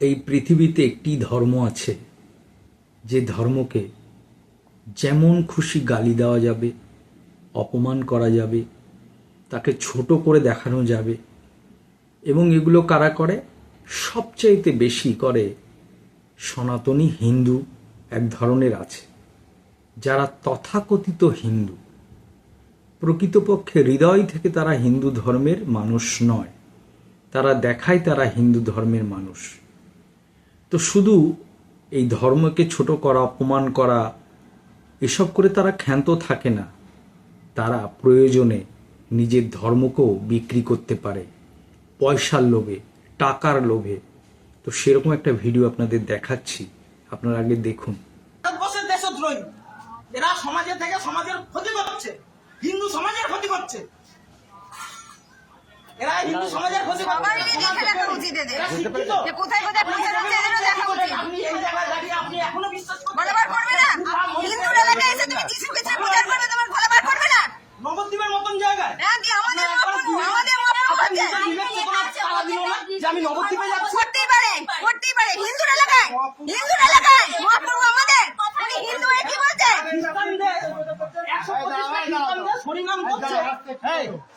এই পৃথিবীতে একটি ধর্ম আছে যে ধর্মকে যেমন খুশি গালি দেওয়া যাবে, অপমান করা যাবে, তাকে ছোট করে দেখানো যাবে। এবং এগুলো কারা করে? সবচাইতে বেশি করে সনাতনী হিন্দু এক ধরনের আছে, যারা তথাকথিত হিন্দু। প্রকৃতপক্ষে হৃদয় থেকে তারা হিন্দু ধর্মের মানুষ নয়, তারা দেখায় তারা হিন্দু ধর্মের মানুষ। তো শুধু এই ধর্মকে ছোট করা, অপমান করা, এসব করে তারা ক্ষান্ত থাকে না। তারা প্রয়োজনে নিজের ধর্মকেও বিক্রি করতে পারে পয়সার লোভে, টাকার লোভে। তো সেরকম একটা ভিডিও আপনাদের দেখাচ্ছি, আপনারা আগে দেখুন। ভারতবর্ষের দেশদ্রোহী এরা সমাজের থেকে সমাজের ক্ষতি করছে, হিন্দু সমাজের ক্ষতি করছে। এরা হিন্দু সমাজের ক্ষতি করছে। কোথায় কোথায় পৌঁছে যাচ্ছে এদেরও দেখা উচিত। আপনি এই জায়গায় দাঁড়িয়ে আপনি এখনো বিশ্বাস করছেন? গলাবার করবে না? হিন্দুর এলাকায় এসে তুমি যিশু খ্রিস্টের পূজা করবে, তোমার গলাবার করবে না? নবদ্বীপের মতন জায়গায় আমাদের মহাপ্রভু আছে। যে আমি নবদ্বীপে যাচ্ছি, করতেই পারে হিন্দুর এলাকায় মহাপ্রভু আমাদের, উনি হিন্দু হয়ে কি বলছে? খ্রিস্টানদের 125টা খ্রিস্টানদের হরিনাম করছে,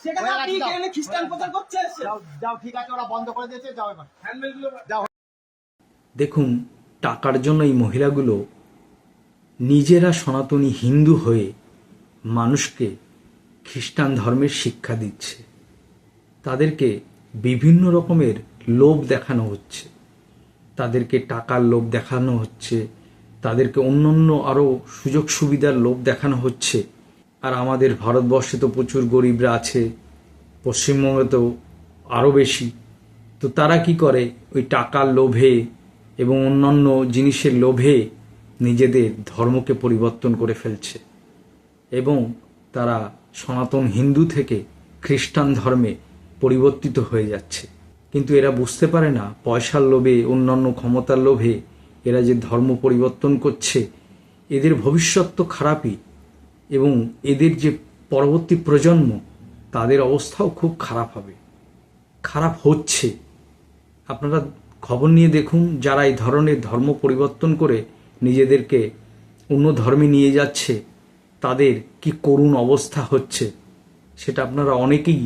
সেখানে আপনি এখানে খ্রিস্টান প্রচার করছে। যাও, ঠিক আছে, ওরা বন্ধ করে দিয়েছে, যাও এবার হ্যান্ডমেলগুলো যাও। দেখুন, টাকার জন্য এই মহিলাগুলো নিজেরা সনাতনী হিন্দু হয়ে মানুষকে খ্রিস্টান ধর্মের শিক্ষা দিচ্ছে। তাদেরকে বিভিন্ন রকমের লোভ দেখানো হচ্ছে, তাদেরকে টাকার লোভ দেখানো হচ্ছে, তাদেরকে অন্যান্য আরও সুযোগ সুবিধার লোভ দেখানো হচ্ছে। আর আমাদের ভারতবর্ষে তো প্রচুর গরিবরা আছে, পশ্চিমবঙ্গে তো আরও বেশি। তো তারা কি করে? ওই টাকার লোভে এবং অন্যান্য জিনিসের লোভে নিজেদের ধর্মকে পরিবর্তন করে ফেলছে এবং তারা সনাতন হিন্দু থেকে খ্রিস্টান ধর্মে পরিবর্তিত হয়ে যাচ্ছে। কিন্তু এরা বুঝতে পারে না, পয়সার লোভে, অন্যান্য ক্ষমতার লোভে এরা যে ধর্ম পরিবর্তন করছে, এদের ভবিষ্যৎ তো খারাপই, এবং এদের যে পরবর্তী প্রজন্ম, তাদের অবস্থাও খুব খারাপ হবে, খারাপ হচ্ছে। আপনারা খবর নিয়ে দেখুন, যারা এই ধরনের ধর্ম পরিবর্তন করে নিজেদেরকে অন্য ধর্মে নিয়ে যাচ্ছে, তাদের কি করুণ অবস্থা হচ্ছে সেটা আপনারা অনেকেই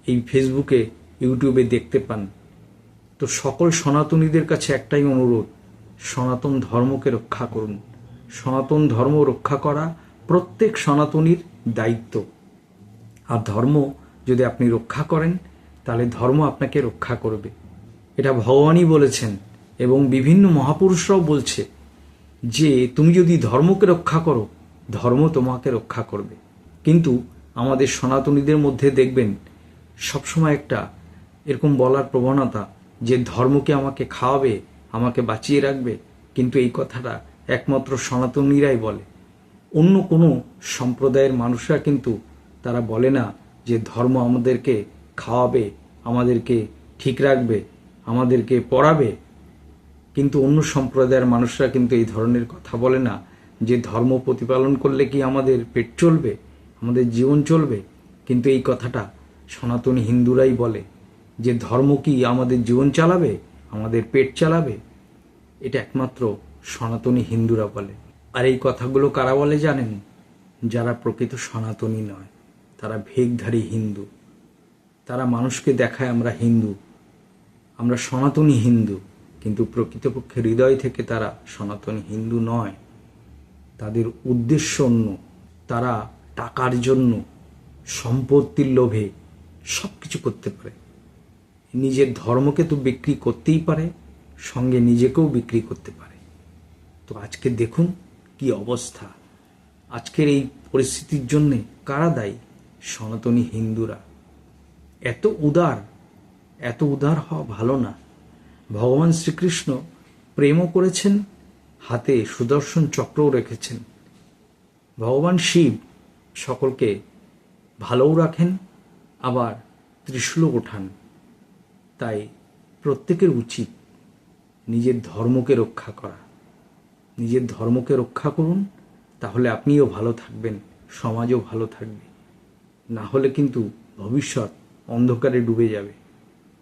এই ফেসবুকে, ইউটিউবে দেখতে পান। তো সকল সনাতনীদের কাছে একটাই অনুরোধ, সনাতন ধর্মকে রক্ষা করুন। সনাতন ধর্ম রক্ষা করা প্রত্যেক সনাতনীর দায়িত্ব। আর ধর্ম যদি আপনি রক্ষা করেন, তাহলে ধর্ম আপনাকে রক্ষা করবে। এটা ভগবানই বলেছেন এবং বিভিন্ন মহাপুরুষরাও বলছে যে তুমি যদি ধর্মকে রক্ষা করো, ধর্ম তোমাকে রক্ষা করবে। কিন্তু আমাদের সনাতনীদের মধ্যে দেখবেন সবসময় একটা এরকম বলার প্রবণতা যে ধর্মকে আমাকে খাওয়াবে, আমাকে বাঁচিয়ে রাখবে। কিন্তু এই কথাটা একমাত্র সনাতনীরাই বলে। অন্য কোনো সম্প্রদায়ের মানুষরা কিন্তু তারা বলে না যে ধর্ম আমাদেরকে খাওয়াবে, আমাদেরকে ঠিক রাখবে, আমাদেরকে পড়াবে। কিন্তু অন্য সম্প্রদায়ের মানুষরা কিন্তু এই ধরনের কথা বলে না যে ধর্ম প্রতিপালন করলে কি আমাদের পেট চলবে, আমাদের জীবন চলবে। কিন্তু এই কথাটা সনাতনী হিন্দুরাই বলে যে ধর্ম কি আমাদের জীবন চালাবে, আমাদের পেট চালাবে। এটা একমাত্র সনাতনী হিন্দুরা বলে। আর এই কথাগুলো কারা বলে জানেন? যারা প্রকৃত সনাতনী নয়, তারা ভেকধারী হিন্দু। তারা মানুষকে দেখায় আমরা হিন্দু, আমরা সনাতনী হিন্দু, কিন্তু প্রকৃতপক্ষে হৃদয় থেকে তারা সনাতনী হিন্দু নয়। তাদের উদ্দেশ্য অন্য। তারা টাকার জন্য, সম্পত্তির লোভে সব কিছু করতে পারে। নিজের ধর্মকে তো বিক্রি করতেই পারে, সঙ্গে নিজেকেও বিক্রি করতে পারে। তো আজকে দেখুন কি অবস্থা। আজকের এই পরিস্থিতির জন্যে কারা দায়ী? সনাতনী হিন্দুরা। এত উদার হওয়া ভালো না। ভগবান শ্রীকৃষ্ণ প্রেমও করেছেন, হাতে সুদর্শন চক্রও রেখেছেন। ভগবান শিব সকলকে ভালোও রাখেন, আবার ত্রিশূলও ওঠান। তাই প্রত্যেকের উচিত নিজের ধর্মকে রক্ষা করা। নিজের ধর্মকে রক্ষা করুন, তাহলে আপনিও ভালো থাকবেন, সমাজও ভালো থাকবে। না হলে কিন্তু ভবিষ্যৎ অন্ধকারে ডুবে যাবে।